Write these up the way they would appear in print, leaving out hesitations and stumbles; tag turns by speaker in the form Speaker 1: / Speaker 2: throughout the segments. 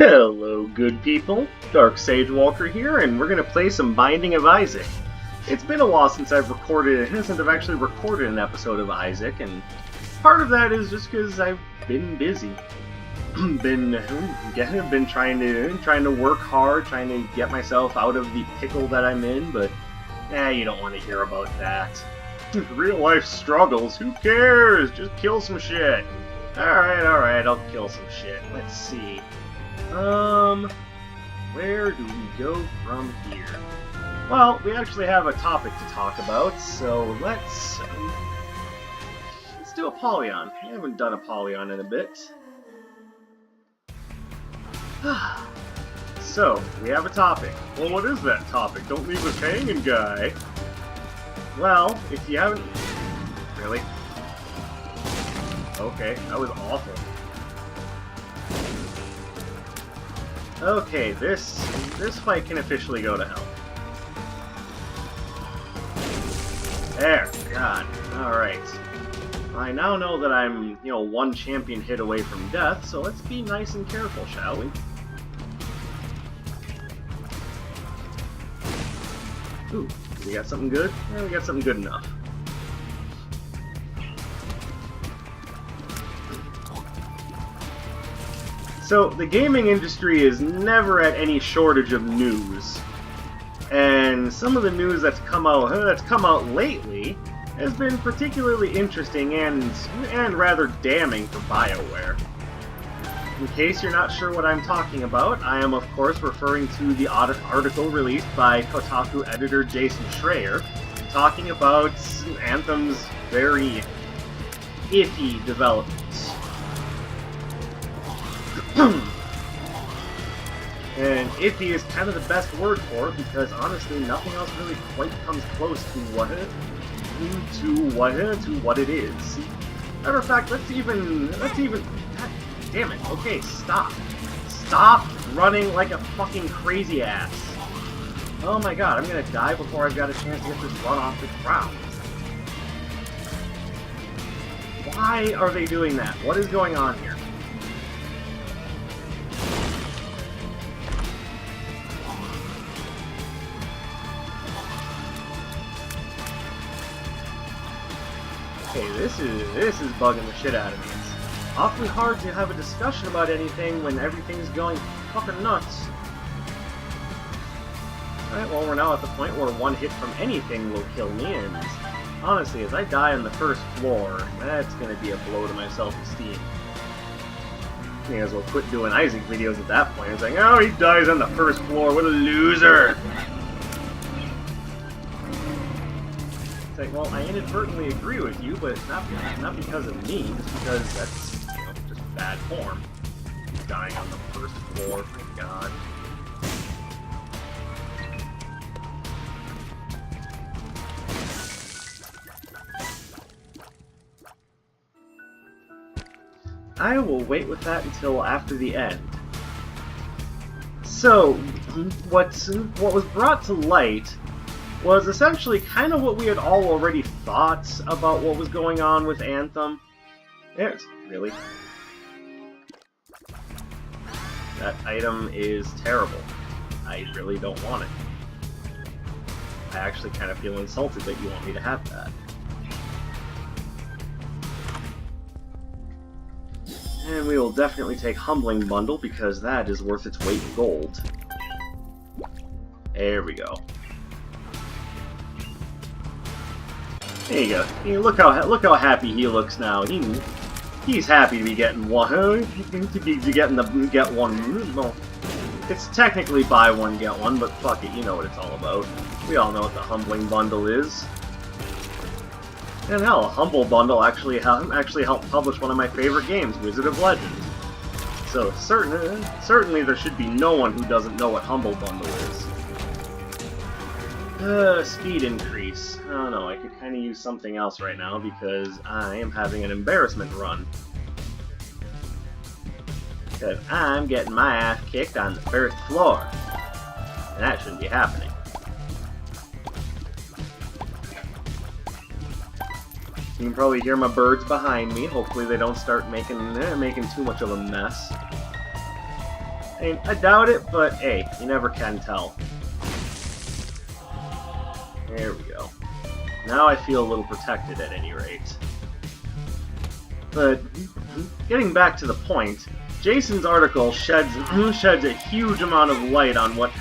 Speaker 1: Hello, good people. Dark Sage Walker here, and we're gonna play some Binding of Isaac. It's been a while since I've actually recorded an episode of Isaac, and part of that is just because I've been busy. been trying to work hard, trying to get myself out of the pickle that I'm in, but you don't want to hear about that. Real life struggles, who cares? Just kill some shit. Alright, I'll kill some shit. Let's see. Where do we go from here? Well, we actually have a topic to talk about, so let's do a Polyon. I haven't done a Polyon in a bit. So, we have a topic. Well, what is that topic? Don't leave us hanging, guy. Well, if you haven't... Really? Okay, that was awful. Okay, this fight can officially go to hell. There, God, alright. I now know that I'm, one champion hit away from death, so let's be nice and careful, shall we? Ooh, we got something good? Yeah, we got something good enough. So, the gaming industry is never at any shortage of news. And some of the news that's come out lately has been particularly interesting and rather damning for Bioware. In case you're not sure what I'm talking about, I am of course referring to the article released by Kotaku editor Jason Schreier, talking about Anthem's very iffy developments. And iffy is kind of the best word for it, because honestly nothing else really quite comes close to what it is. Matter of fact, let's even God damn it, okay, stop running like a fucking crazy ass. Oh my god, I'm gonna die before I've got a chance to get this run off the ground. Why are they doing that? What is going on here? Okay, this is bugging the shit out of me. It's awfully hard to have a discussion about anything when everything's going fucking nuts. Alright, well, we're now at the point where one hit from anything will kill me, and honestly, as I die on the first floor, that's gonna be a blow to my self-esteem. May as well quit doing Isaac videos at that point. It's like, oh, he dies on the first floor, what a loser! Like, well, I inadvertently agree with you, but not because of me, just because that's, just bad form. Dying on the first floor, my god. I will wait with that until after the end. So, what was brought to light was essentially kind of what we had all already thought about what was going on with Anthem. Yes, really. That item is terrible. I really don't want it. I actually kind of feel insulted that you want me to have that. And we will definitely take Humbling Bundle because that is worth its weight in gold. There we go. There you go. Look how happy he looks now. He's happy to be getting one. Get one. Well, it's technically buy one get one, but fuck it, you know what it's all about. We all know what the Humbling Bundle is. And hell, a Humble Bundle actually helped publish one of my favorite games, Wizard of Legend. So certainly there should be no one who doesn't know what Humble Bundle is. Speed increase. I don't know, I could kind of use something else right now because I am having an embarrassment run. Because I'm getting my ass kicked on the first floor. And that shouldn't be happening. You can probably hear my birds behind me. Hopefully they don't start making too much of a mess. I doubt it, but hey, you never can tell. There we go. Now I feel a little protected at any rate. But getting back to the point, Jason's article sheds a huge amount of light on what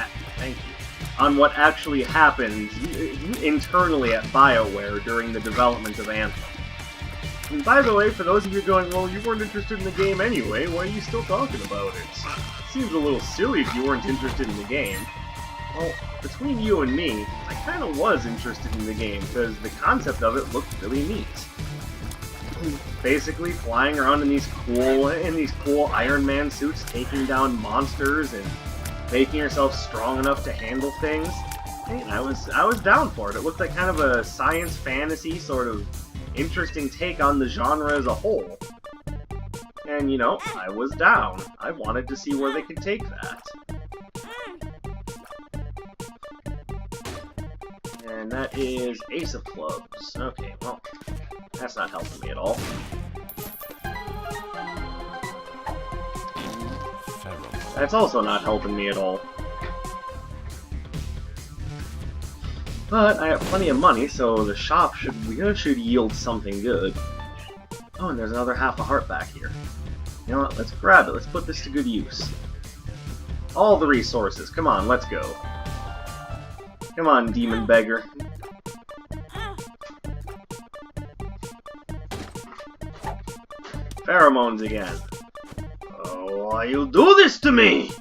Speaker 1: actually happened internally at Bioware during the development of Anthem. And by the way, for those of you going, well, you weren't interested in the game anyway, why are you still talking about it? Seems a little silly if you weren't interested in the game. Well, between you and me, I kind of was interested in the game, because the concept of it looked really neat. Basically, flying around in these cool Iron Man suits, taking down monsters, and making yourself strong enough to handle things. Hey, I was down for it. It looked like kind of a science fantasy sort of interesting take on the genre as a whole. And, you know, I was down. I wanted to see where they could take that. And that is Ace of Clubs. Okay, well, that's not helping me at all. That's also not helping me at all. But I have plenty of money, so the shop should yield something good. Oh, and there's another half a heart back here. You know what? Let's grab it. Let's put this to good use. All the resources. Come on, let's go. Come on, demon beggar. Pheromones again. Oh, why you do this to me?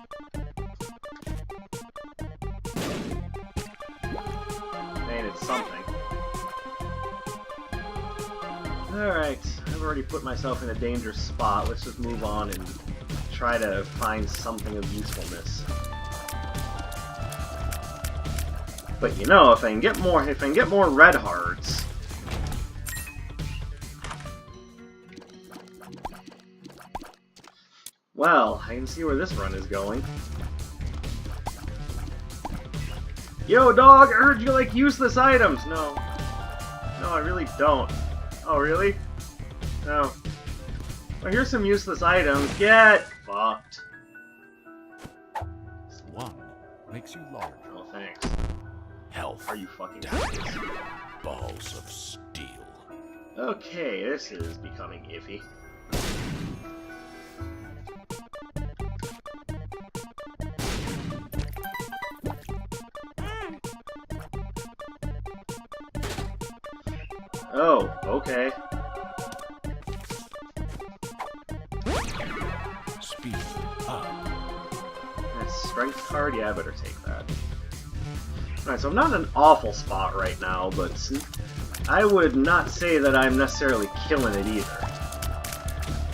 Speaker 1: Man, it's something. Alright, I've already put myself in a dangerous spot. Let's just move on and try to find something of usefulness. But you know, if I can get more red hearts. Well, I can see where this run is going. Yo, dog, I heard you like useless items. No. No, I really don't. Oh, really? No. Well, here's some useless items. Get fucked.
Speaker 2: One makes you larger.
Speaker 1: Oh, thanks.
Speaker 2: Health.
Speaker 1: Are you fucking
Speaker 2: serious? Balls of steel.
Speaker 1: Okay, this is becoming iffy. Oh, okay.
Speaker 2: Speed up.
Speaker 1: That strength card? Yeah, I better take that. Alright, so I'm not in an awful spot right now, but I would not say that I'm necessarily killing it either.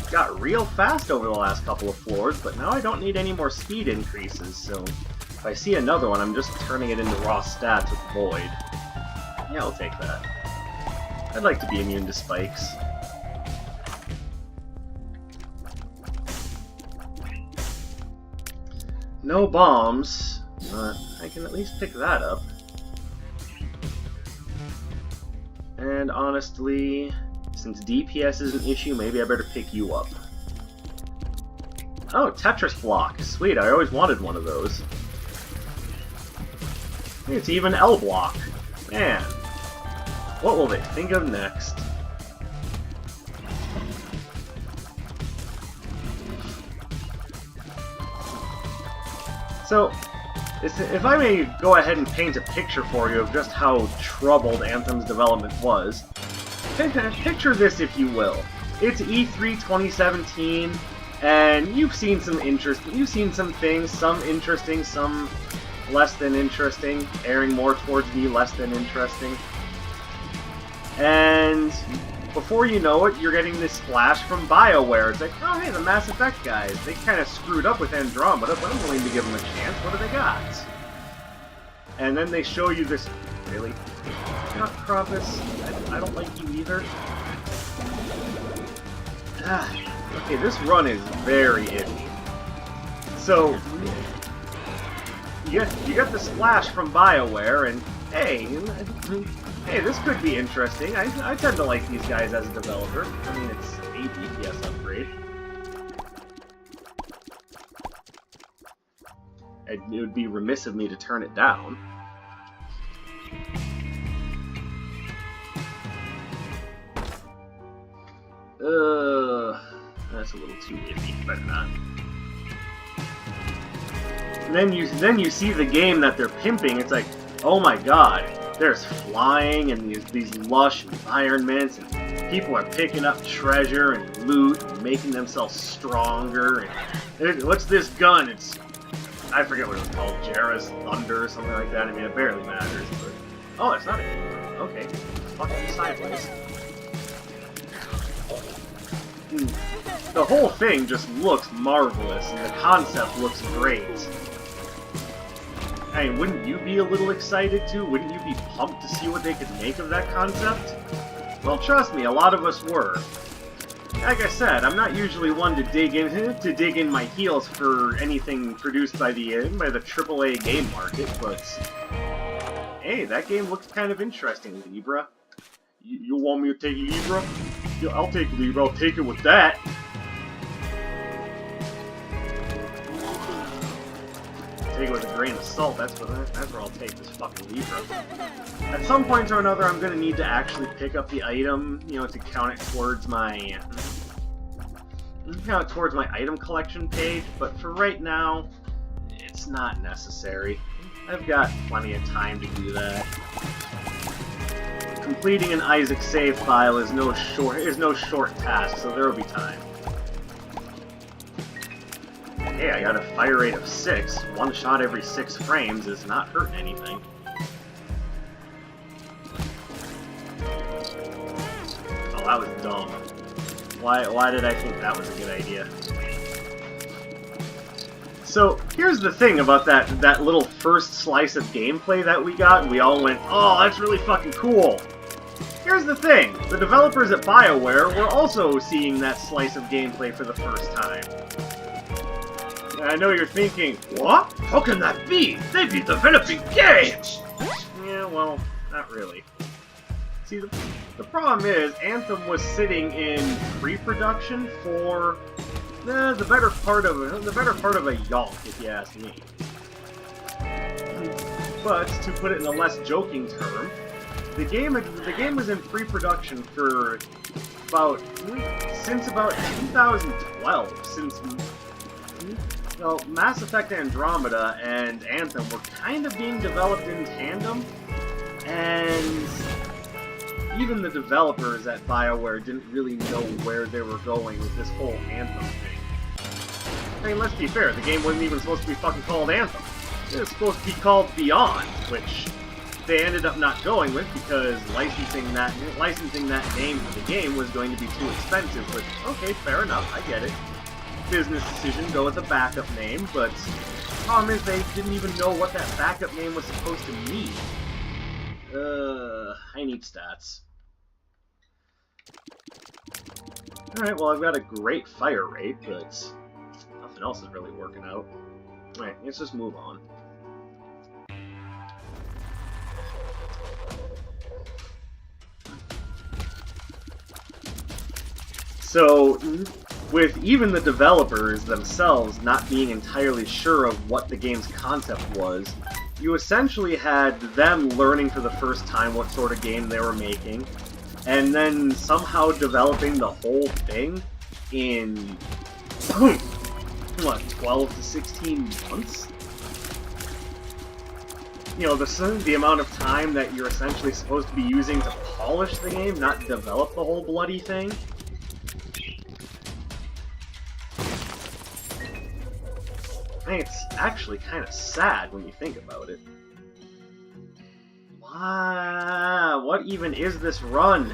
Speaker 1: Got real fast over the last couple of floors, but now I don't need any more speed increases, so if I see another one, I'm just turning it into raw stats with Void. Yeah, I'll take that. I'd like to be immune to spikes. No bombs, but I can at least pick that up. And honestly, since DPS is an issue, maybe I better pick you up. Oh, Tetris block. Sweet, I always wanted one of those. It's even L block. Man. What will they think of next? So, if I may go ahead and paint a picture for you of just how troubled Anthem's development was, picture this if you will. It's E3 2017, and you've seen some things, some interesting, some less than interesting, erring more towards the less than interesting. And before you know it, you're getting this splash from Bioware. It's like, oh hey, the Mass Effect guys, they kind of screwed up with Andromeda, but I'm willing to give them a chance. What do they got? And then they show you this, really? Not Krampus, I don't like you either. Okay, this run is very iffy. So, you get the splash from Bioware, and hey, this could be interesting. I tend to like these guys as a developer. I mean, it's a DPS upgrade. it would be remiss of me to turn it down. That's a little too iffy. Better not. And then you see the game that they're pimping. It's like, oh my god, there's flying and these lush environments, and people are picking up treasure and loot and making themselves stronger. And what's this gun? I forget what it was called, Jera's Thunder or something like that. I mean, it barely matters. But oh, it's not a game. Okay, fucking sideways. The whole thing just looks marvelous, and the concept looks great. I mean, wouldn't you be a little excited too? Wouldn't you be pumped to see what they could make of that concept? Well, trust me, a lot of us were. Like I said, I'm not usually one to dig in my heels for anything produced by the AAA game market, but hey, that game looks kind of interesting, Libra. You want me to take Libra? Yeah, I'll take Libra. I'll take it with that. Take it with a grain of salt. That's where I'll take this fucking Libra. At some point or another, I'm gonna need to actually pick up the item, you know, to count it towards my item collection page. But for right now, it's not necessary. I've got plenty of time to do that. Completing an Isaac save file is no short task, so there will be time. Hey, I got a fire rate of 6. One shot every 6 frames is not hurting anything. Oh, that was dumb. Why did I think that was a good idea? So, here's the thing about that little first slice of gameplay that we got, and we all went, oh, that's really fucking cool! Here's the thing, the developers at Bioware were also seeing that slice of gameplay for the first time. And I know you're thinking, what? How can that be? They'd be developing games! Yeah, well, not really. See, the problem is, Anthem was sitting in pre-production for the better part of a yonk, if you ask me. But to put it in a less joking term, the game was in pre-production for since about 2012. Since well, Mass Effect Andromeda and Anthem were kind of being developed in tandem, and even the developers at Bioware didn't really know where they were going with this whole Anthem thing. I mean, let's be fair, the game wasn't even supposed to be fucking called Anthem. It was supposed to be called Beyond, which they ended up not going with because licensing that name for the game was going to be too expensive. But okay, fair enough, I get it. Business decision, go with a backup name, but the problem is they didn't even know what that backup name was supposed to mean. I need stats. Alright, well I've got a great fire rate, but nothing else is really working out. Alright, let's just move on. So, with even the developers themselves not being entirely sure of what the game's concept was, you essentially had them learning for the first time what sort of game they were making, and then somehow developing the whole thing in, what, 12 to 16 months? You know, the amount of time that you're essentially supposed to be using to polish the game, not develop the whole bloody thing. I mean, it's actually kind of sad when you think about it. Wow, what even is this run?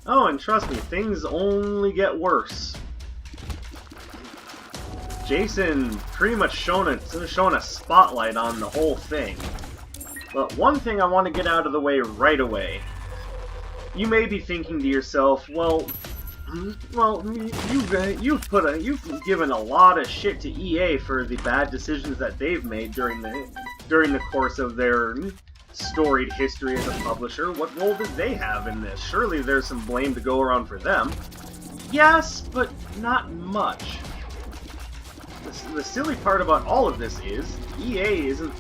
Speaker 1: Oh, and trust me, things only get worse. Jason pretty much shone a spotlight on the whole thing. But one thing I want to get out of the way right away. You may be thinking to yourself, well, you've given a lot of shit to EA for the bad decisions that they've made during the course of their storied history as a publisher. What role did they have in this? Surely there's some blame to go around for them. Yes, but not much. The silly part about all of this is, EA isn't...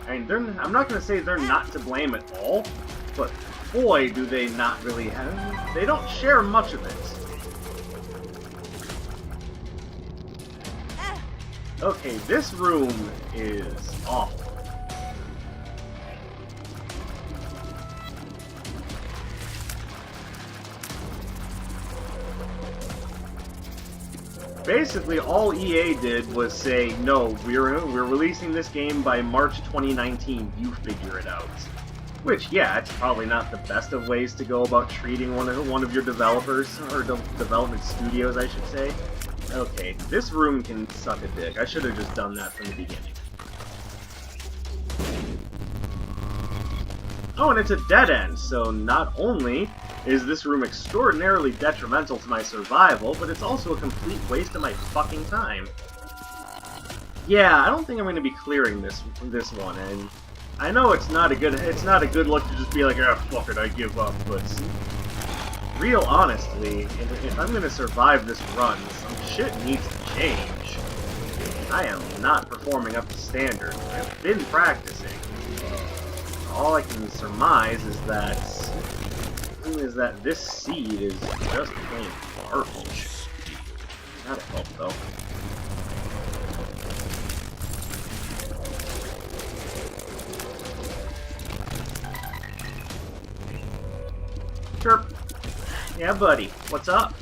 Speaker 1: I mean, I'm not going to say they're not to blame at all, but boy, do they not really have... They don't share much of it. Okay, this room is awful. Basically, all EA did was say, no, we're releasing this game by March 2019, you figure it out. Which, yeah, it's probably not the best of ways to go about treating one of your developers, or development studios, I should say. Okay, this room can suck a dick. I should have just done that from the beginning. Oh, and it's a dead end, so not only is this room extraordinarily detrimental to my survival, but it's also a complete waste of my fucking time. Yeah, I don't think I'm going to be clearing this one, and I know it's not a good look to just be like, ah, fuck it, I give up, but real honestly, if I'm going to survive this run, some shit needs to change. I am not performing up to standard. I've been practicing. All I can surmise is that this seed is just plain garbage. That'll help, though. Chirp. Yeah, buddy. What's up?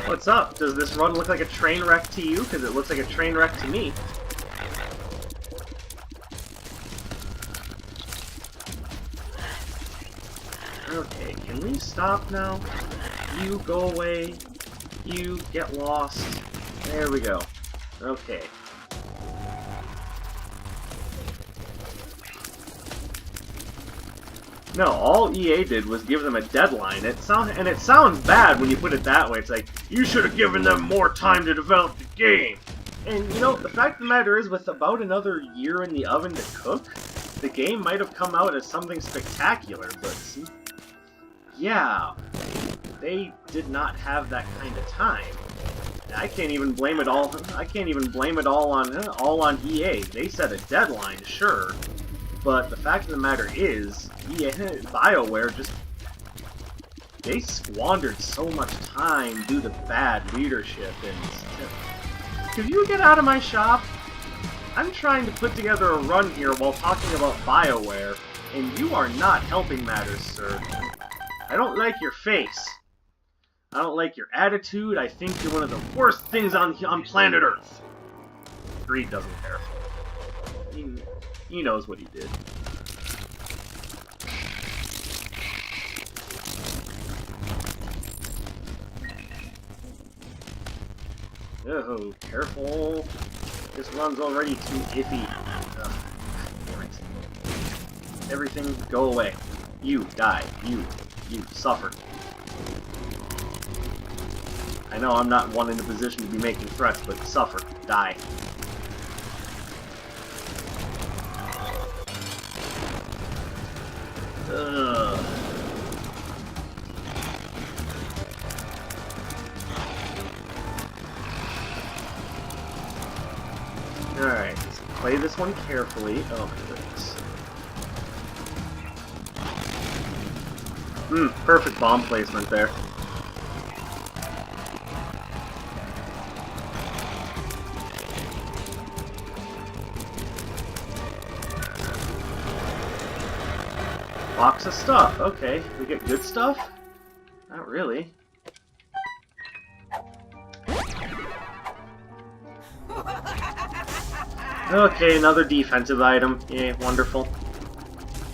Speaker 1: What's up? Does this run look like a train wreck to you? Because it looks like a train wreck to me. Okay, can we stop now? You go away. You get lost. There we go. Okay. No, all EA did was give them a deadline. It sounds bad when you put it that way. It's like, you should have given them more time to develop the game. And, you know, the fact of the matter is, with about another year in the oven to cook, the game might have come out as something spectacular, but yeah, they did not have that kind of time. I can't even blame it all. on EA. They set a deadline, sure, but the fact of the matter is, Bioware they squandered so much time due to bad leadership. And could you get out of my shop? I'm trying to put together a run here while talking about Bioware, and you are not helping matters, sir. I don't like your face. I don't like your attitude. I think you're one of the worst things on planet Earth. Greed doesn't care. He knows what he did. Oh, careful. This run's already too iffy. Ugh, damn it. Everything, go away. You, die. You suffer. I know I'm not one in a position to be making threats, but suffer. Die. Ugh. Alright, let's play this one carefully. Oh my goodness. Perfect bomb placement there. Box of stuff. Okay, we get good stuff? Not really. Okay, another defensive item. Yay, wonderful.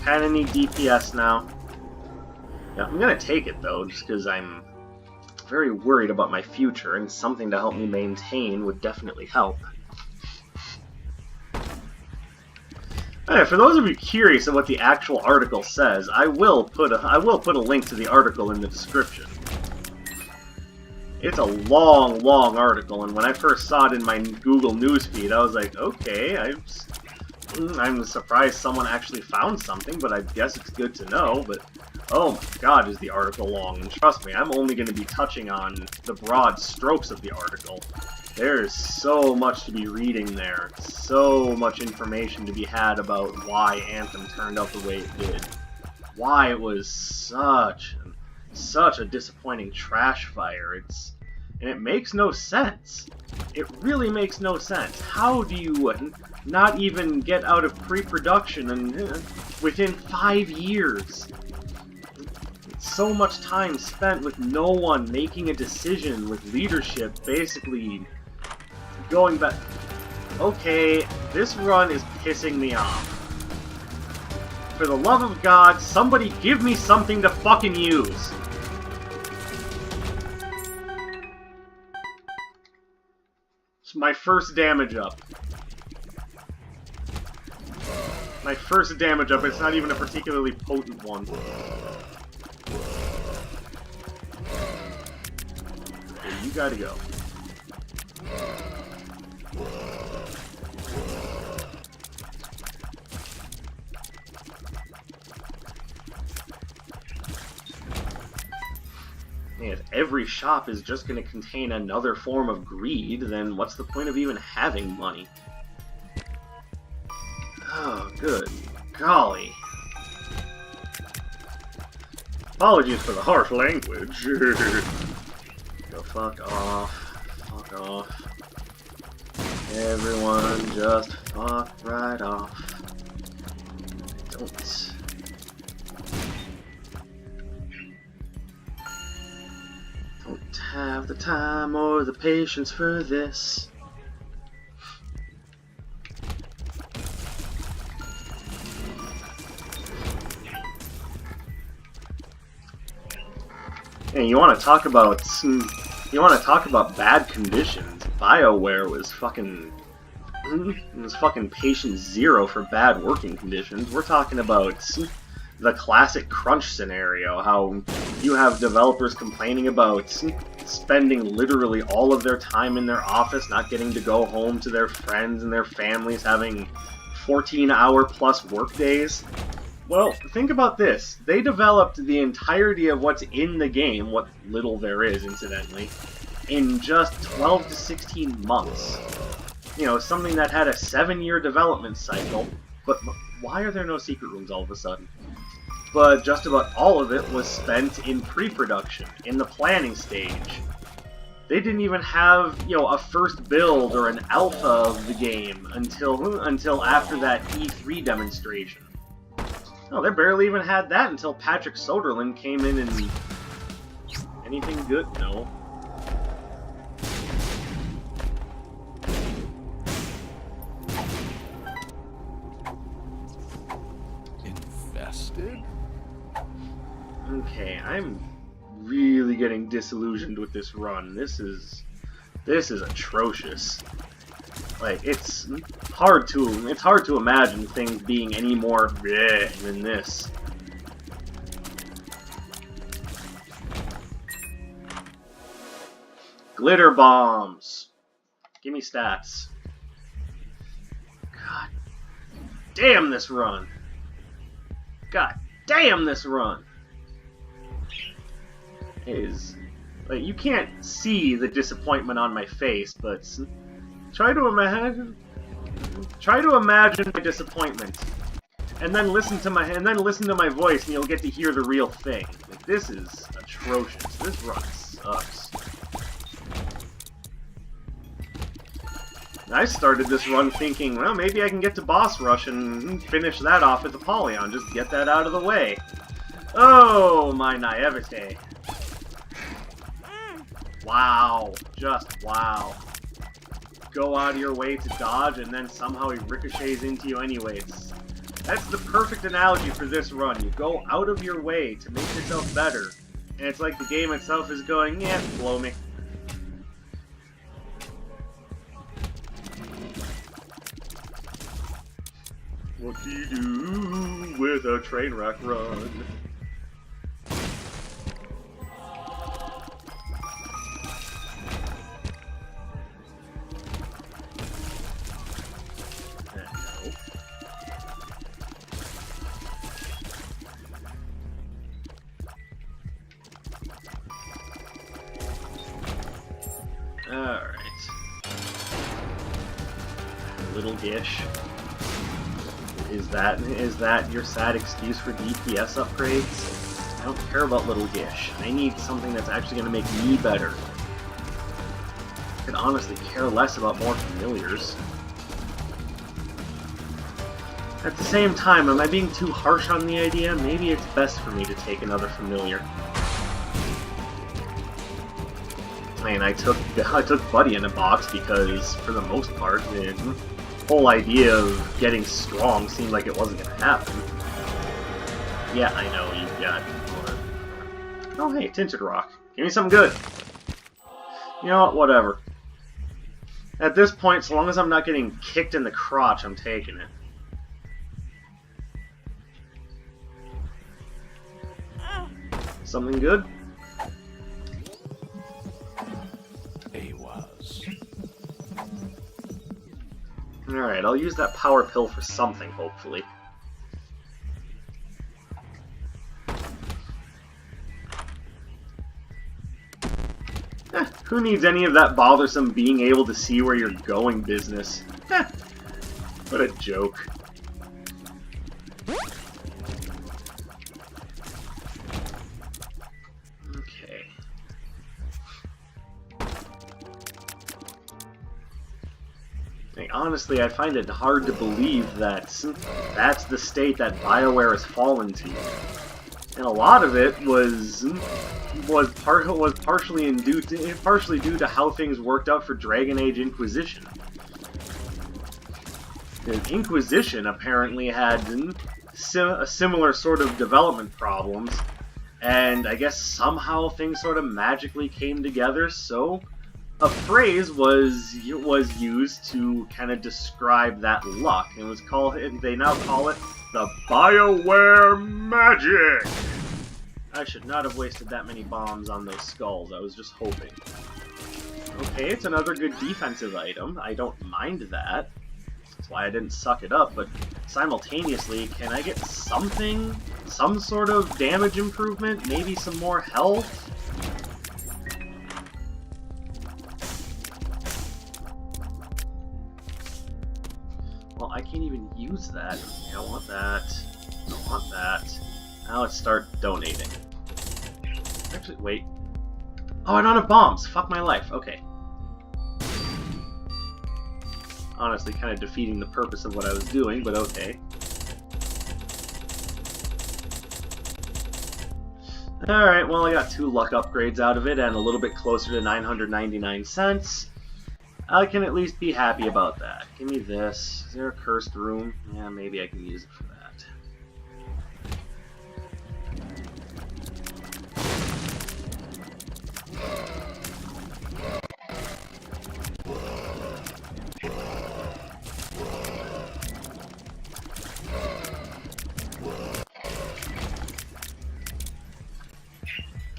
Speaker 1: Kinda need DPS now. Yeah, I'm gonna take it though, just because I'm very worried about my future, and something to help me maintain would definitely help. Alright, for those of you curious of what the actual article says, I will put a link to the article in the description. It's a long, long article, and when I first saw it in my Google newsfeed, I was like, okay, I'm surprised someone actually found something, but I guess it's good to know. But oh my god, is the article long. And trust me, I'm only going to be touching on the broad strokes of the article. There's so much to be reading there. So much information to be had about why Anthem turned out the way it did. Why it was such a disappointing trash fire. And it makes no sense. It really makes no sense. How do you not even get out of pre-production and within 5 years? So much time spent with no one making a decision, with leadership basically going back. Okay, this run is pissing me off. For the love of God, somebody give me something to fucking use. It's my first damage up. My first damage up, it's not even a particularly potent one. Okay, you gotta go. If every shop is just going to contain another form of greed, then what's the point of even having money? Oh, good golly. Apologies for the harsh language. Go fuck off. Fuck off. Everyone just fuck right off. Don't have the time or the patience for this. And you want to talk about bad conditions? BioWare was fucking patient zero for bad working conditions. We're talking about the classic crunch scenario, how you have developers complaining about spending literally all of their time in their office, not getting to go home to their friends and their families, having 14-hour plus work days. Well, think about this. They developed the entirety of what's in the game, what little there is, incidentally, in just 12 to 16 months. You know, something that had a 7-year development cycle, but why are there no secret rooms all of a sudden? But just about all of it was spent in pre-production, in the planning stage. They didn't even have, you know, a first build or an alpha of the game until after that E3 demonstration. No, they barely even had that until Patrick Soderlund came in and... Anything good? No.
Speaker 2: Invested?
Speaker 1: Okay, I'm really getting disillusioned with this run. This is atrocious. Like, it's hard to imagine things being any more bleh than this. Glitter bombs. Give me stats. God damn this run. God damn this run. Like, you can't see the disappointment on my face, but try to imagine my disappointment, and then listen to my voice, and you'll get to hear the real thing. Like, this is atrocious. This run sucks. I started this run thinking, well, maybe I can get to boss rush and finish that off with Apollyon. Just get that out of the way. Oh, my naivete. Wow. Just wow. Go out of your way to dodge, and then somehow he ricochets into you anyways. That's the perfect analogy for this run. You go out of your way to make yourself better, and it's like the game itself is going, yeah, blow me. What do you do with a train wreck run? Little Gish? Is that your sad excuse for DPS upgrades? I don't care about Little Gish. I need something that's actually going to make me better. I could honestly care less about more familiars. At the same time, am I being too harsh on the idea? Maybe it's best for me to take another familiar. I mean, I took Buddy in a box because, for the most part, the whole idea of getting strong seemed like it wasn't going to happen. Yeah, I know, you've got... Oh, hey, Tinted Rock. Give me something good. You know what, whatever. At this point, so long as I'm not getting kicked in the crotch, I'm taking it. Something good? Alright, I'll use that power pill for something, hopefully. Who needs any of that bothersome being able to see where you're going business? What a joke. Okay. Honestly, I find it hard to believe that that's the state that Bioware has fallen to. And a lot of it was partially due to how things worked out for Dragon Age Inquisition. The Inquisition apparently had a similar sort of development problems, and I guess somehow things sort of magically came together, so a phrase was used to kind of describe that luck. It was called, they now call it the Bioware magic. I should not have wasted that many bombs on those skulls. I was just hoping. Okay, it's another good defensive item. I don't mind that. That's why I didn't suck it up, but simultaneously, can I get something? Some sort of damage improvement? Maybe some more health? Well, I can't even use that. I don't want that. I don't want that. Now let's start donating. Actually, wait. Oh, I don't have bombs! Fuck my life. Okay. Honestly, kind of defeating the purpose of what I was doing, but okay. Alright, well, I got 2 luck upgrades out of it, and a little bit closer to 999 cents. I can at least be happy about that. Give me this. Is there a cursed room? Yeah, maybe I can use it for that.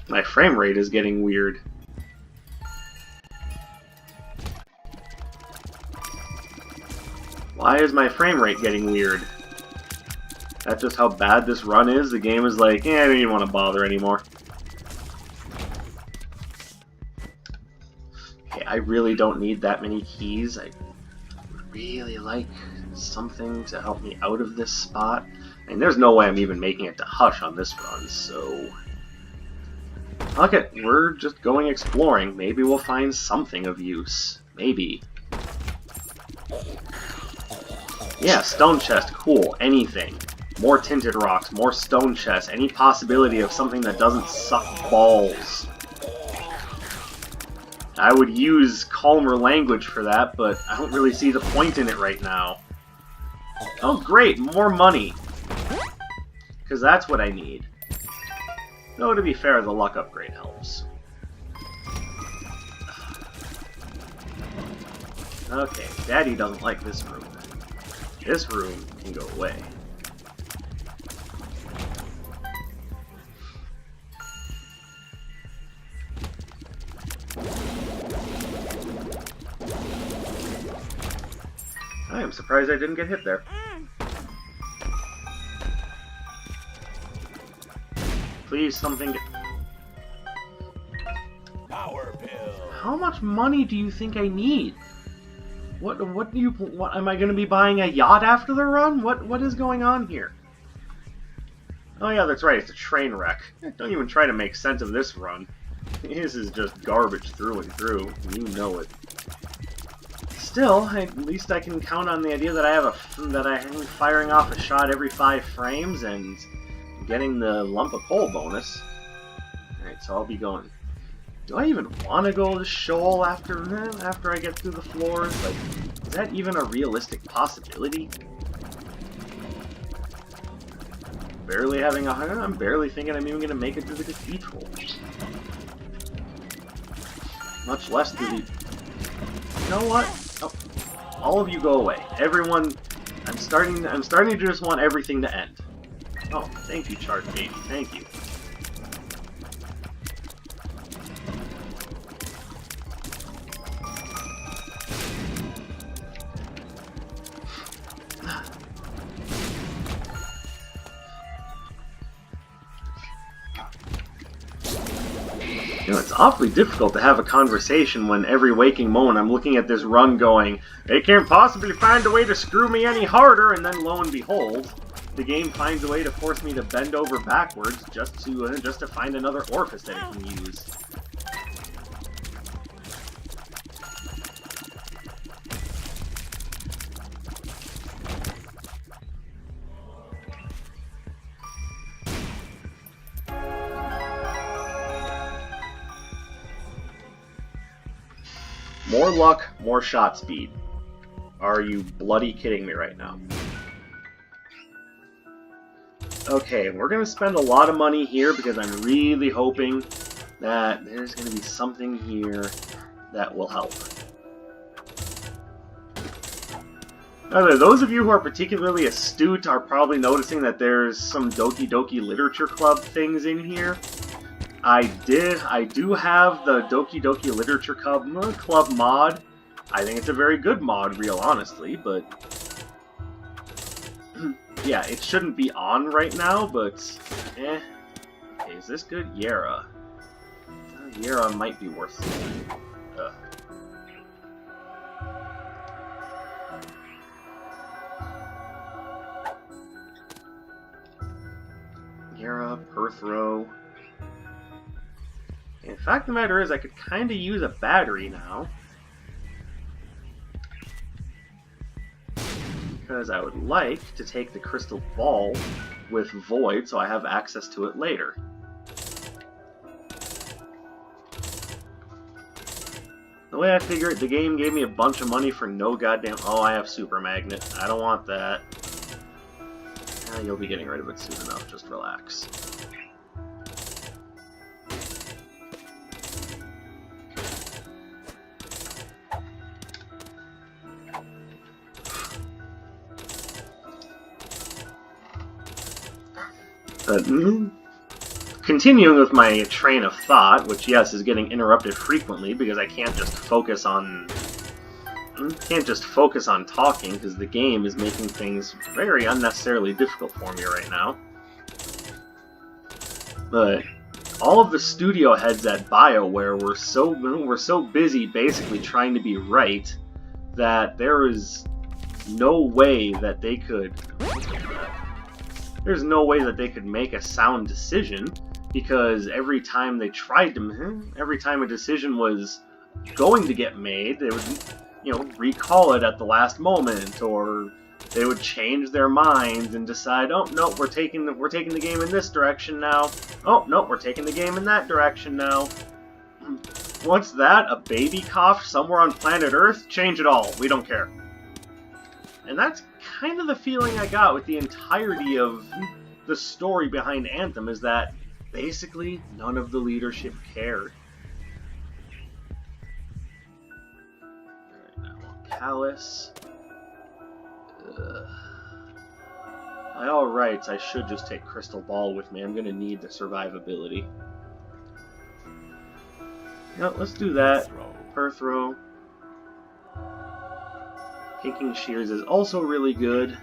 Speaker 1: My frame rate is getting weird. Why is my frame rate getting weird? That's just how bad this run is? The game is like, I don't even want to bother anymore. Okay, I really don't need that many keys. I would really like something to help me out of this spot. And there's no way I'm even making it to Hush on this run, so... Okay, we're just going exploring. Maybe we'll find something of use. Maybe. Yeah, stone chest, cool. Anything. More tinted rocks, more stone chests, any possibility of something that doesn't suck balls. I would use calmer language for that, but I don't really see the point in it right now. Oh great, more money. Because that's what I need. Though, to be fair, the luck upgrade helps. Okay, Daddy doesn't like this room. This room can go away. I am surprised I didn't get hit there. Please, something...
Speaker 2: Power pill.
Speaker 1: How much money do you think I need? What do you... What, am I going to be buying a yacht after the run? What is going on here? Oh yeah, that's right, it's a train wreck. Don't even try to make sense of this run. This is just garbage through and through. You know it. Still, at least I can count on the idea that I'm firing off a shot every 5 frames and getting the lump of coal bonus. Alright, so I'll be going. Do I even want to go to Shoal after I get through the floors? Like, is that even a realistic possibility? Barely having I'm barely thinking I'm even going to make it to the cathedral. Much less to the... You know what? Oh, all of you go away. Everyone, I'm starting to just want everything to end. Oh, thank you, Chart Baby. Thank you. You know, it's awfully difficult to have a conversation when every waking moment I'm looking at this run going, they can't possibly find a way to screw me any harder, and then lo and behold, the game finds a way to force me to bend over backwards just to find another orifice that it can use. More luck, more shot speed. Are you bloody kidding me right now? Okay, we're going to spend a lot of money here because I'm really hoping that there's going to be something here that will help. Now, those of you who are particularly astute are probably noticing that there's some Doki Doki Literature Club things in here. I do have the Doki Doki Literature Club mod. I think it's a very good mod, real honestly, but... yeah, it shouldn't be on right now, but... Okay, is this good? Yara. Yara might be worth something. Yara, Perthrow... In fact, the matter is, I could kind of use a battery now. Because I would like to take the crystal ball with Void so I have access to it later. The way I figure it, the game gave me a bunch of money for no goddamn... Oh, I have Super Magnet. I don't want that. You'll be getting rid of it soon enough. Just relax. But, continuing with my train of thought, which, yes, is getting interrupted frequently because I can't just focus on talking because the game is making things very unnecessarily difficult for me right now. But all of the studio heads at Bioware were so busy basically trying to be right that there is no way that they could... There's no way that they could make a sound decision, because every time they tried to, every time a decision was going to get made, they would, recall it at the last moment, or they would change their minds and decide, oh no, we're taking the game in this direction now. Oh no, we're taking the game in that direction now. What's that? A baby cough somewhere on planet Earth? Change it all. We don't care. And that's kind of the feeling I got with the entirety of the story behind Anthem, is that basically none of the leadership cared. Alright, now I want Callus. By all rights, I should just take Crystal Ball with me. I'm going to need the survivability. No, let's do that. Perthrow. Taking Shears is also really good.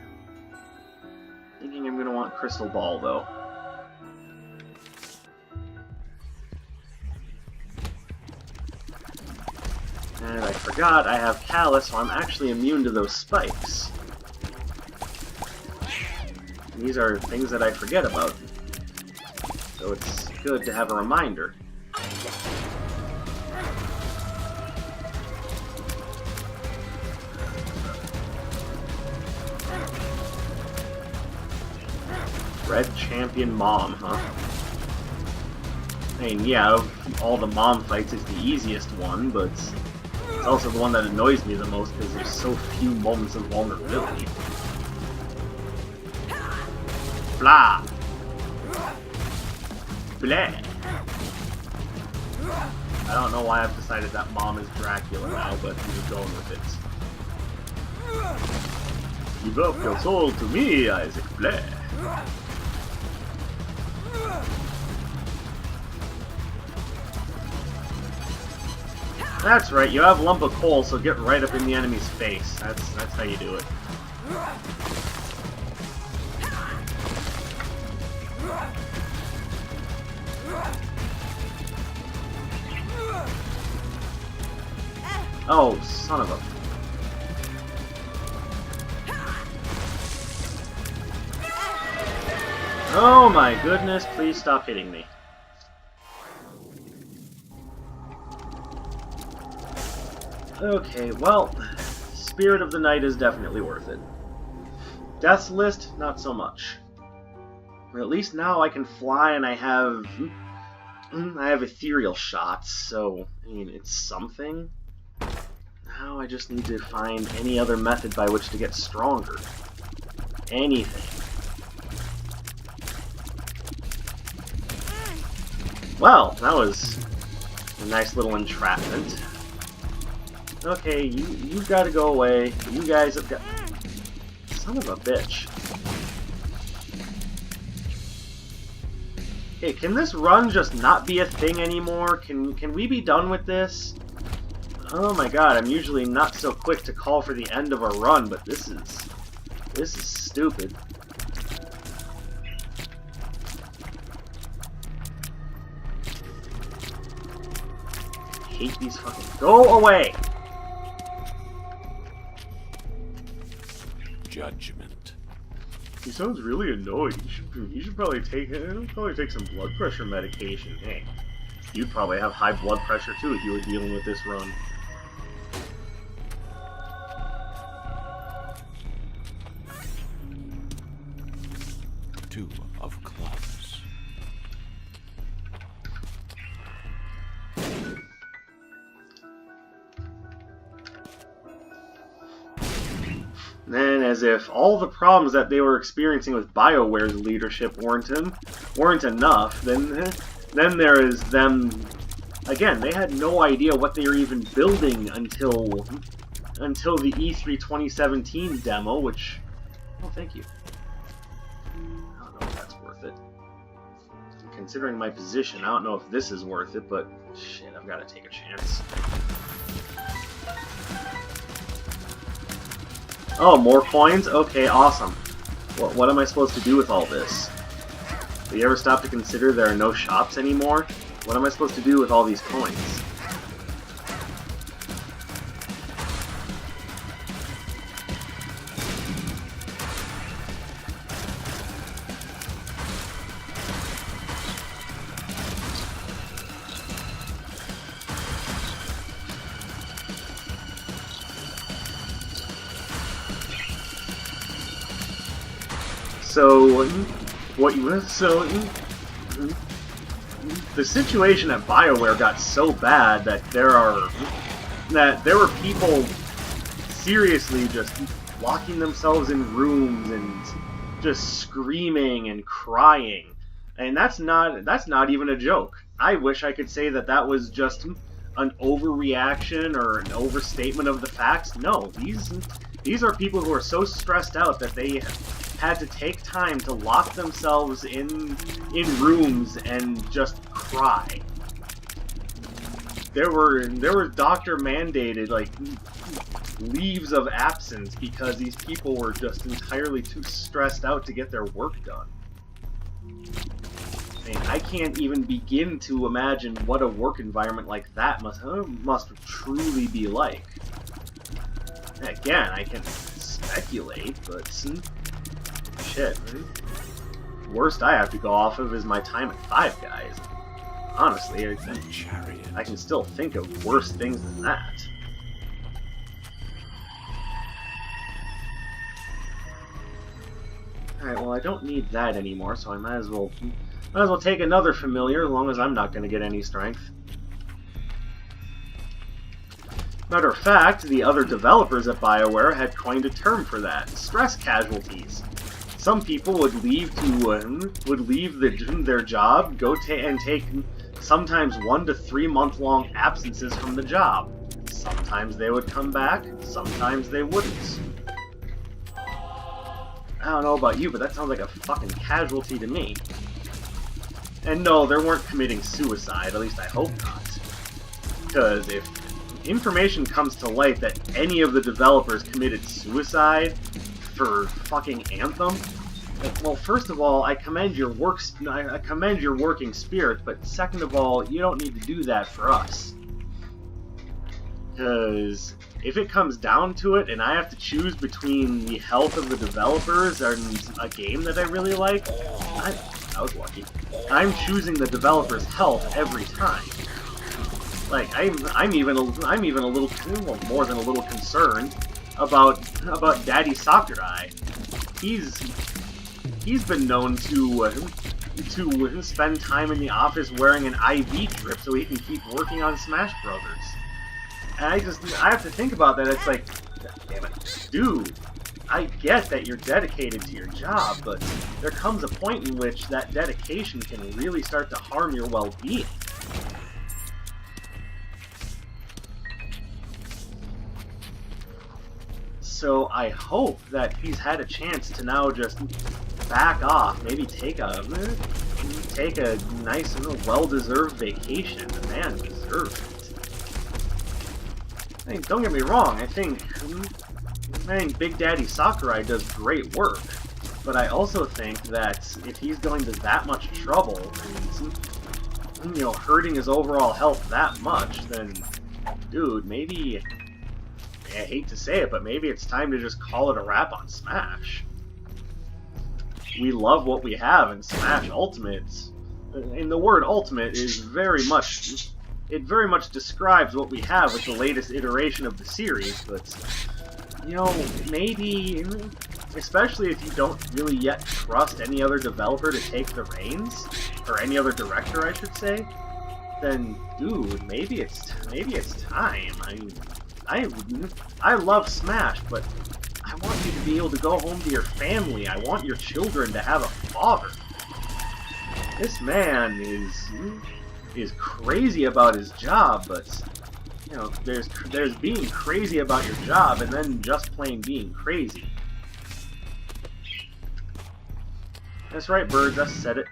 Speaker 1: Thinking I'm going to want Crystal Ball, though. And I forgot I have Callus, so I'm actually immune to those spikes. These are things that I forget about. So it's good to have a reminder. Red Champion Mom, huh? I mean, yeah, of all the Mom fights, it's the easiest one, but it's also the one that annoys me the most because there's so few moments of vulnerability. Blah! Blah! I don't know why I've decided that Mom is Dracula now, but we're going with it. Give up your soul to me, Isaac. Blah! That's right, you have Lump of Coal, so get right up in the enemy's face. That's how you do it. Oh, son of a... Oh my goodness, please stop hitting me. Okay, well, Spirit of the Night is definitely worth it. Death's List, not so much. But at least now I can fly and I have ethereal shots, so, I mean, it's something. Now I just need to find any other method by which to get stronger. Anything. Well, that was a nice little entrapment. Okay, you've got to go away. You guys have got... Son of a bitch. Okay, can this run just not be a thing anymore? Can we be done with this? Oh my god, I'm usually not so quick to call for the end of a run, but this is stupid. I hate these fucking... Go away!
Speaker 2: Judgment.
Speaker 1: He sounds really annoyed. You should probably take some blood pressure medication. Hey, you'd probably have high blood pressure too if you were dealing with this run.
Speaker 2: Two of clubs.
Speaker 1: Then, as if all the problems that they were experiencing with Bioware's leadership weren't enough, then there is them... Again, they had no idea what they were even building until the E3 2017 demo, which... Oh, thank you. I don't know if that's worth it. Considering my position, I don't know if this is worth it, but shit, I've got to take a chance. Oh, more coins? Okay, awesome. What am I supposed to do with all this? Do you ever stop to consider there are no shops anymore? What am I supposed to do with all these coins? The situation at Bioware got so bad that there were people seriously just locking themselves in rooms and just screaming and crying, and that's not even a joke. I wish I could say that that was just an overreaction or an overstatement of the facts. No, these are people who are so stressed out that they had to take time to lock themselves in rooms and just cry. There were doctor mandated like leaves of absence because these people were just entirely too stressed out to get their work done. I mean, I can't even begin to imagine what a work environment like that must truly be like. Again, I can speculate, but shit. Worst I have to go off of is my time at Five Guys. Honestly, I can still think of worse things than that. Alright, well, I don't need that anymore, so I might as well take another familiar, as long as I'm not going to get any strength. Matter of fact, the other developers at Bioware had coined a term for that: stress casualties. Some people would leave their job, and take sometimes 1 to 3 month-long absences from the job. Sometimes they would come back, sometimes they wouldn't. I don't know about you, but that sounds like a fucking casualty to me. And no, they weren't committing suicide, at least I hope not. Because if information comes to light that any of the developers committed suicide for fucking Anthem, well, first of all, I commend your working spirit, but second of all, you don't need to do that for us. Because if it comes down to it, and I have to choose between the health of the developers and a game that I really like, I was lucky. I'm choosing the developer's health every time. Like, I'm even a little, well, more than a little concerned about Daddy Sakurai. He's been known to spend time in the office wearing an IV drip so he can keep working on Smash Brothers. And I have to think about that. It's like, damn it, dude, I get that you're dedicated to your job, but there comes a point in which that dedication can really start to harm your well-being. So I hope that he's had a chance to now just back off, maybe take a nice, well-deserved vacation. The man deserves it. I mean, don't get me wrong, I think Big Daddy Sakurai does great work, but I also think that if he's going to that much trouble and, hurting his overall health that much, then, dude, maybe, I hate to say it, but maybe it's time to just call it a wrap on Smash. We love what we have in Smash Ultimate, and the word Ultimate is very much describes what we have with the latest iteration of the series, but, maybe, especially if you don't really yet trust any other developer to take the reins, or any other director, I should say, then, dude, maybe it's time. I love Smash, but I want you to be able to go home to your family. I want your children to have a father. This man is crazy about his job, but there's being crazy about your job and then just plain being crazy. That's right, birds, I said it.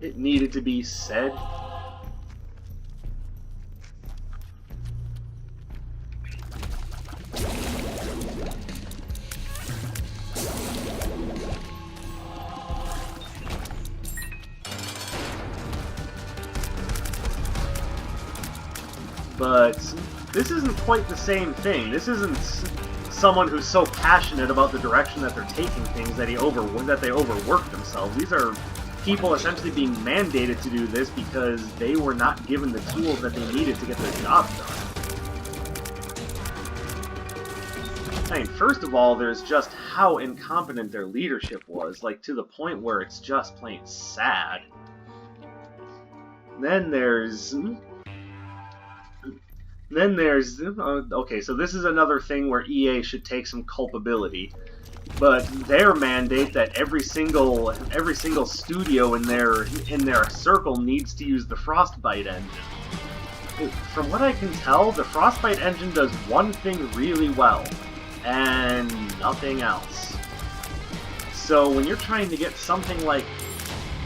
Speaker 1: It needed to be said. But this isn't quite the same thing. This isn't someone who's so passionate about the direction that they're taking things that they overwork themselves. These are people essentially being mandated to do this because they were not given the tools that they needed to get their job done. I mean, first of all, there's just how incompetent their leadership was, like to the point where it's just plain sad. Then there's okay, so this is another thing where EA should take some culpability. But their mandate that every single studio in their circle needs to use the Frostbite engine. From what I can tell, the Frostbite engine does one thing really well, and nothing else. So when you're trying to get something like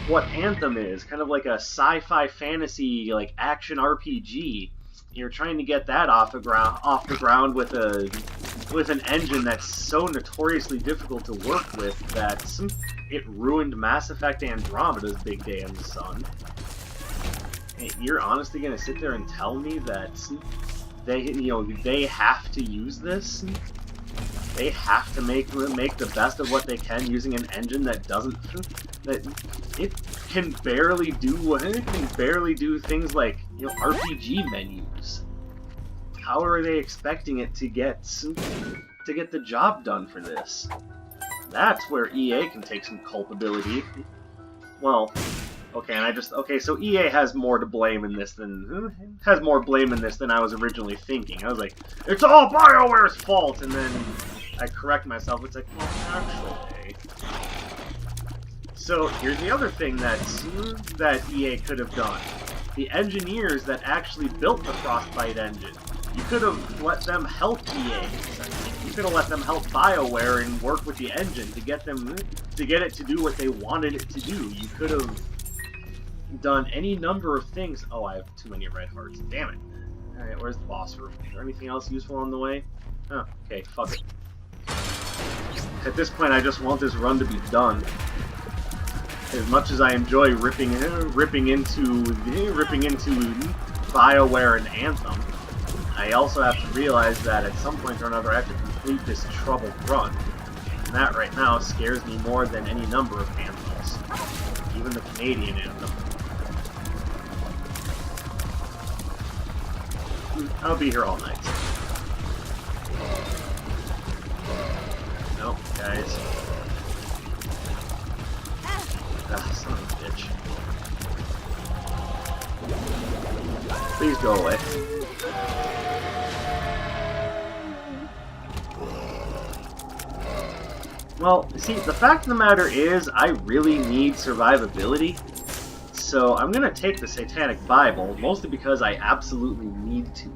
Speaker 1: what Anthem is, kind of like a sci-fi fantasy like action RPG, you're trying to get that off the ground with with an engine that's so notoriously difficult to work with that it ruined Mass Effect Andromeda's big day in the sun. Hey, you're honestly gonna sit there and tell me that they have to use this? They have to make the best of what they can using an engine that it can barely do things like RPG menus. How are they expecting it to get the job done for this? That's where EA can take some culpability. Well, okay, so EA has more to blame in this than I was originally thinking. I was like, it's all BioWare's fault, and then I correct myself. It's like, well, actually. So here's the other thing that EA could have done. The engineers that actually built the Frostbite engine, you could have let them help EA. You could have let them help BioWare and work with the engine to get it to do what they wanted it to do. You could have done any number of things. Oh, I have too many red hearts. Damn it. Alright, where's the boss room? Is there anything else useful on the way? Oh, okay, fuck it. At this point, I just want this run to be done. As much as I enjoy ripping into BioWare and Anthem, I also have to realize that at some point or another I have to complete this troubled run. And that right now scares me more than any number of anthems. Even the Canadian anthem. I'll be here all night. Nope, guys. Ah, son of a bitch. Please go away. Well, see, the fact of the matter is, I really need survivability. So I'm gonna take the Satanic Bible, mostly because I absolutely need to.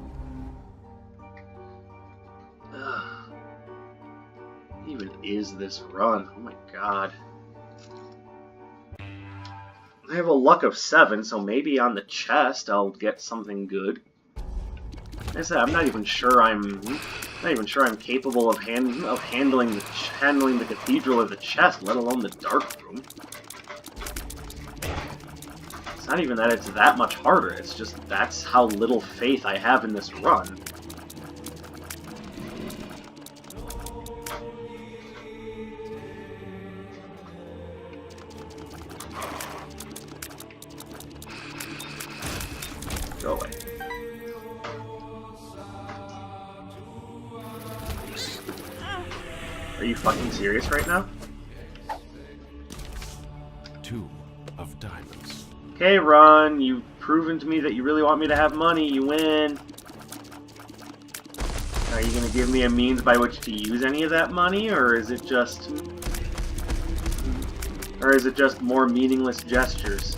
Speaker 1: Ugh. What even is this run? Oh my god. I have a luck of 7, so maybe on the chest I'll get something good. Like I said, I'm not even sure I'm capable of handling the cathedral or the chest, let alone the dark room. It's not even that it's that much harder. It's just that's how little faith I have in this run. Go away. Are you fucking serious right now?
Speaker 2: 2 of diamonds.
Speaker 1: Okay, Ron, you've proven to me that you really want me to have money. You win. Are you gonna give me a means by which to use any of that money, or is it just more meaningless gestures?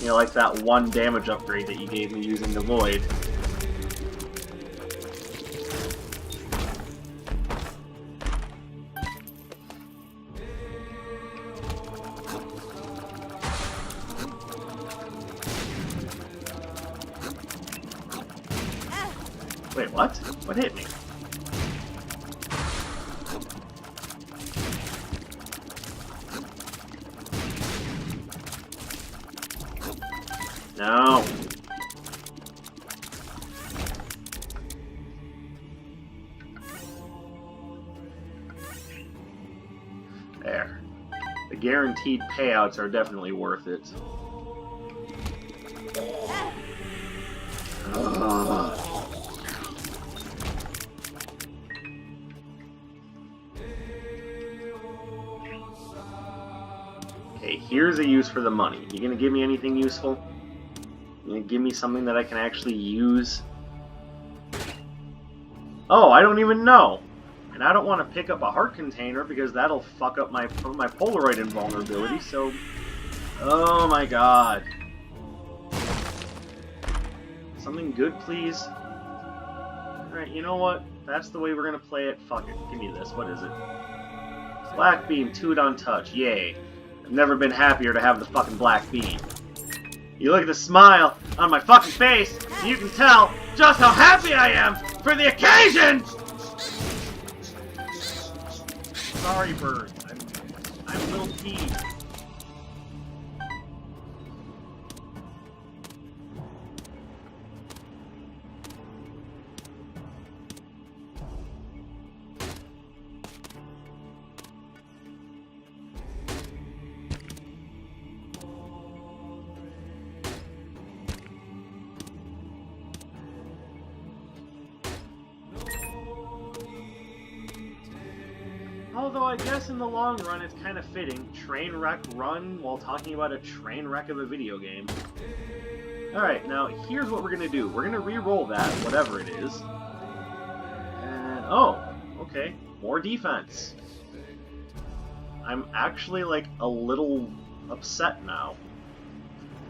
Speaker 1: You know, like that 1 damage upgrade that you gave me using the Void. Wait, what? What hit me? No. There. The guaranteed payouts are definitely worth it. Okay, here's a use for the money. You gonna give me anything useful? You gonna give me something that I can actually use? Oh, I don't even know! And I don't want to pick up a heart container because that'll fuck up my Polaroid invulnerability, so... Oh my god. Something good, please? Alright, you know what? That's the way we're gonna play it. Fuck it. Give me this. What is it? Black beam, 2 untouched. Yay. I've never been happier to have the fucking black beam. You look at the smile on my fucking face, and you can tell just how happy I am for the occasion! sorry, bird. I'm a little peeved. Although I guess in the long run it's kind of fitting. Trainwreck run while talking about a train wreck of a video game. Alright, now here's what we're going to do. We're going to re-roll that, whatever it is. And, oh, okay, more defense. I'm actually, like, a little upset now.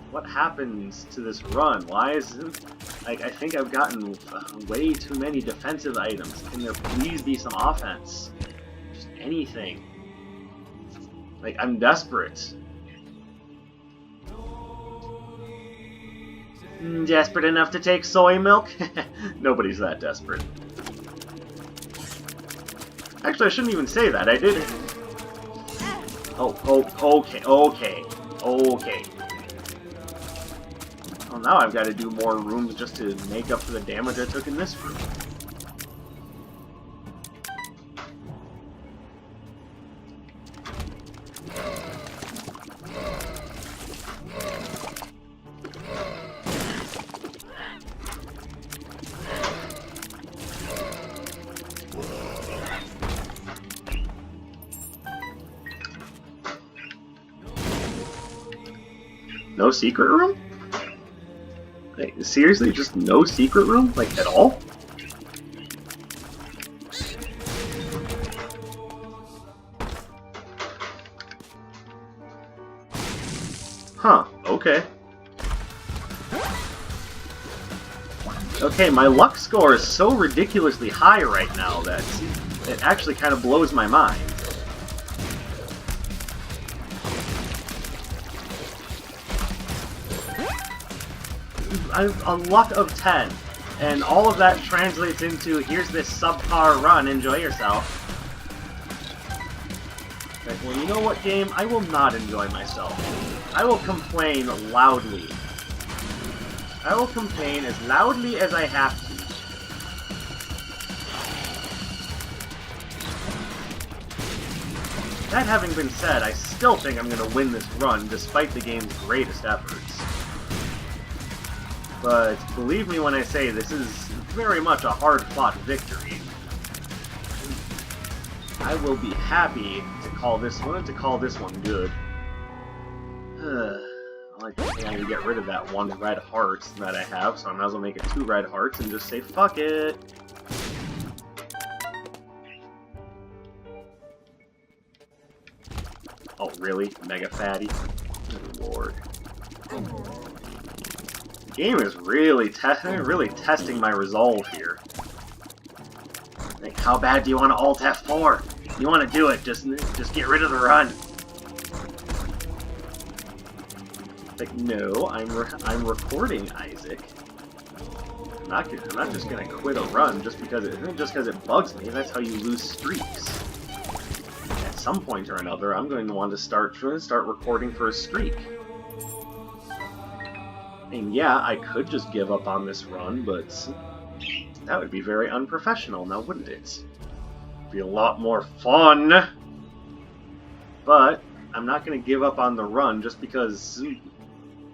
Speaker 1: What happens to this run? Why is it... Like, I think I've gotten way too many defensive items. Can there please be some offense? Anything. Like, I'm desperate. Desperate enough to take soy milk? Nobody's that desperate. Actually, I shouldn't even say that. I did. Okay. Well, now I've got to do more rooms just to make up for the damage I took in this room. No secret room? Like, seriously, just no secret room? Like, at all? Huh, okay. Okay, my luck score is so ridiculously high right now that it actually kind of blows my mind. A luck of 10, and all of that translates into, here's this subpar run, enjoy yourself. Like, well, you know what, game? I will not enjoy myself. I will complain loudly. I will complain as loudly as I have to. That having been said, I still think I'm going to win this run, despite the game's greatest efforts. But believe me when I say this is very much a hard-fought victory. I will be happy to call this one good. I can get rid of that one red heart that I have, so I might as well make it 2 red hearts and just say fuck it. Oh really? Mega fatty? Good lord. The game is really testing my resolve here. Like, how bad do you want to Alt F4? You want to do it, just get rid of the run. Like, no, I'm recording, Isaac. I'm not just gonna quit a run just because it bugs me. That's how you lose streaks. At some point or another, I'm going to want to start recording for a streak. And yeah, I could just give up on this run, but that would be very unprofessional, now wouldn't it? It'd be a lot more fun. But I'm not going to give up on the run just because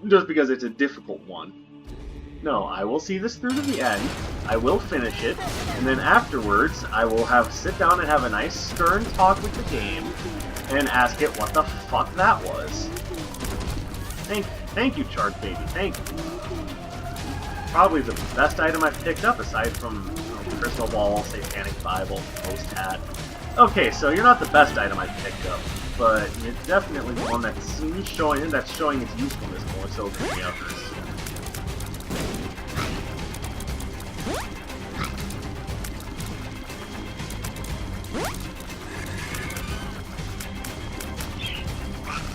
Speaker 1: it's a difficult one. No, I will see this through to the end. I will finish it, and then afterwards, I will sit down and have a nice stern talk with the game, and ask it what the fuck that was. Thank you, Chart Baby. Thank you. Probably the best item I've picked up aside from Crystal Ball, Satanic Bible, Post Hat. Okay, so you're not the best item I've picked up, but it's definitely the one that's showing its usefulness more so than the others.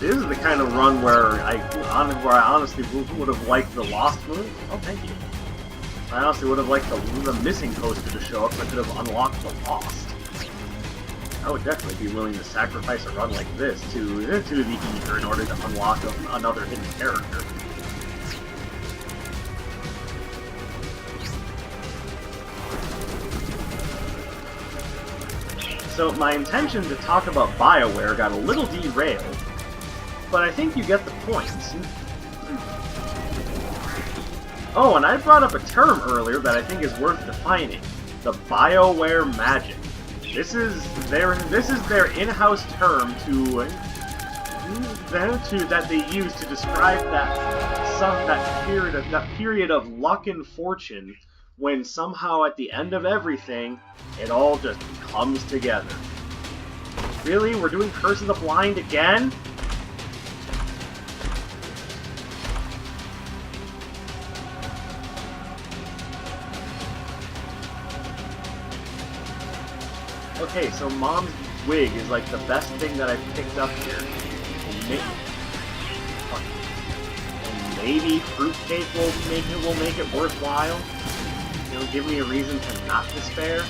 Speaker 1: This is the kind of run where I honestly would have liked the Lost move. Oh, thank you. I honestly would have liked the missing poster to show up so I could have unlocked the Lost. I would definitely be willing to sacrifice a run like this to the Ether in order to unlock another hidden character. So my intention to talk about Bioware got a little derailed, but I think you get the point. Oh, and I brought up a term earlier that I think is worth defining. The Bioware magic. This is their in-house term that they use to describe that period of luck and fortune when somehow at the end of everything it all just comes together. Really? We're doing Curse of the Blind again? Okay, so Mom's wig is like the best thing that I've picked up here. And maybe fruitcake will make it worthwhile. You know, give me a reason to not despair.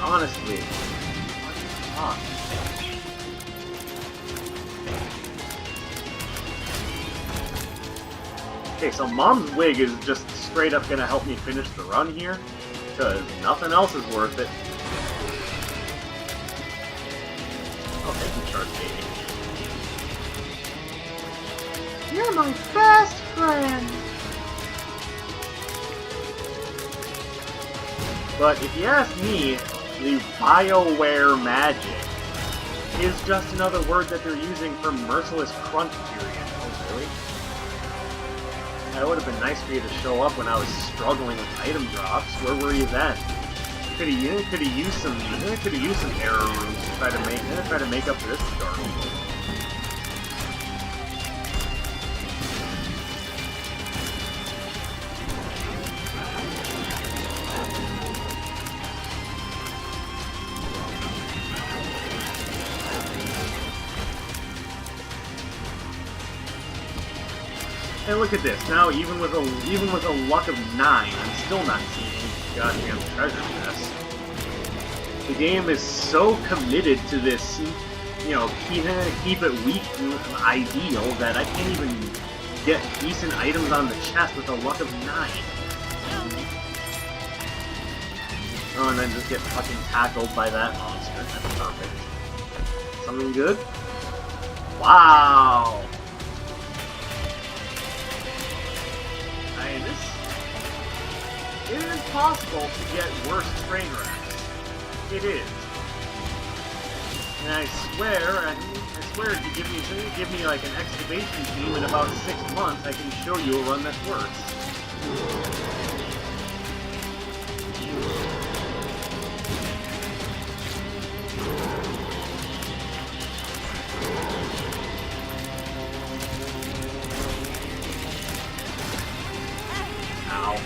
Speaker 1: Honestly, fuck. Okay, so Mom's wig is just straight up gonna help me finish the run here. Because nothing else is worth it. Okay, you charge me. You're my best friend! But if you ask me, the Bioware magic is just another word that they're using for merciless crunch period. Oh, really? It would have been nice for you to show up when I was struggling with item drops. Where were you then? Could have used some error rooms to try to make up for this dark. And look at this. Now, even with a luck of 9, I'm still not seeing any goddamn treasure chest. The game is so committed to this, you know, keep it weak ideal that I can't even get decent items on the chest with a luck of 9. Oh, and then just get fucking tackled by that monster. That's perfect. Something good? Wow! It is possible to get worse Trainwrecks. It is. And I swear if you give me like an excavation team in about 6 months, I can show you a run that's worse. Ow.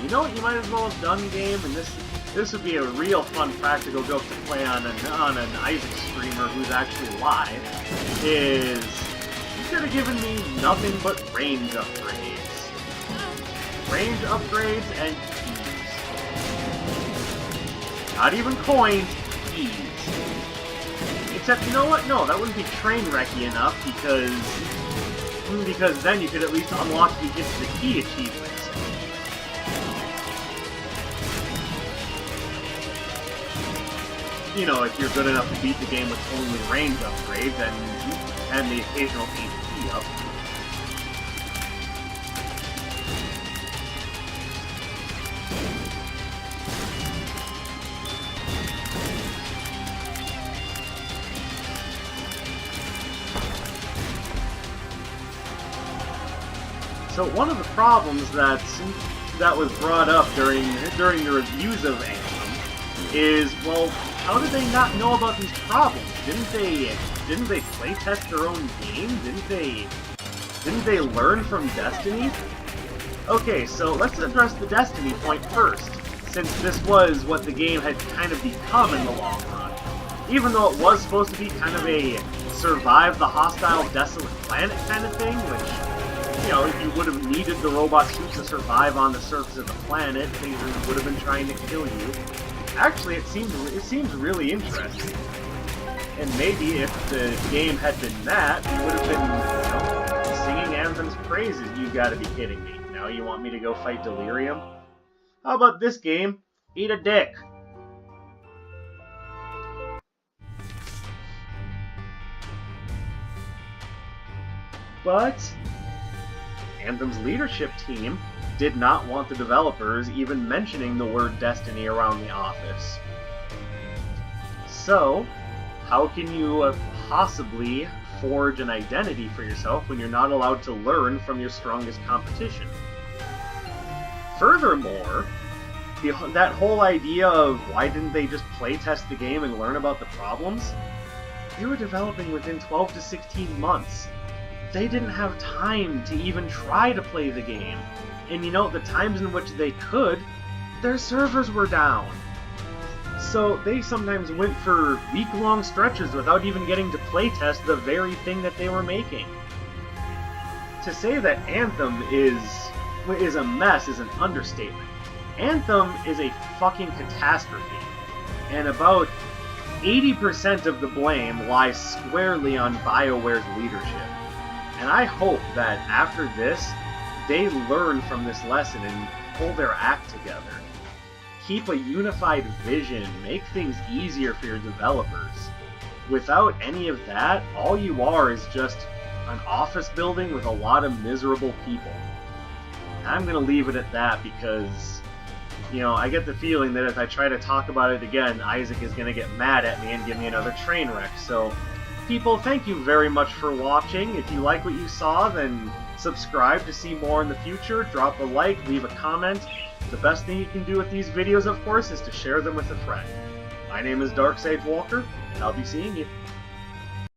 Speaker 1: You know what you might as well have done, game, and this would be a real fun practical joke to play on an Isaac streamer who's actually live, is you could have given me nothing but range upgrades. Range upgrades and keys. Not even coins, keys. Except, you know what? No, that wouldn't be Trainwrecky enough, because then you could at least unlock the Get to the Key achievements. You know, if you're good enough to beat the game with only range upgrades and the occasional HP up. So one of the problems that was brought up during the reviews of Anthem is, well, how did they not know about these problems? Didn't they playtest their own game? Didn't they learn from Destiny? Okay, so let's address the Destiny point first, since this was what the game had kind of become in the long run. Even though it was supposed to be kind of a survive the hostile desolate planet kind of thing, which, you know, you would have needed the robot suit to survive on the surface of the planet. Things would have been trying to kill you. Actually, it seems really interesting. And maybe if the game had been that, we would have been, you know, singing Anthem's praises. You gotta be kidding me. Now you want me to go fight Delirium? How about this game? Eat a dick. But Anthem's leadership team did not want the developers even mentioning the word Destiny around the office. So, how can you possibly forge an identity for yourself when you're not allowed to learn from your strongest competition? Furthermore, that whole idea of why didn't they just playtest the game and learn about the problems? They were developing within 12 to 16 months. They didn't have time to even try to play the game. And you know, the times in which they could, their servers were down. So they sometimes went for week-long stretches without even getting to playtest the very thing that they were making. To say that Anthem is a mess is an understatement. Anthem is a fucking catastrophe. And about 80% of the blame lies squarely on Bioware's leadership. And I hope that after this, they learn from this lesson and pull their act together. Keep a unified vision, make things easier for your developers. Without any of that, all you are is just an office building with a lot of miserable people. I'm gonna leave it at that because, you know, I get the feeling that if I try to talk about it again, Isaac is gonna get mad at me and give me another train wreck. So, people, thank you very much for watching. If you like what you saw, then subscribe to see more in the future. Drop a like, leave a comment. The best thing you can do with these videos, of course, is to share them with a friend. My name is Dark Sage Walker, and I'll be seeing you.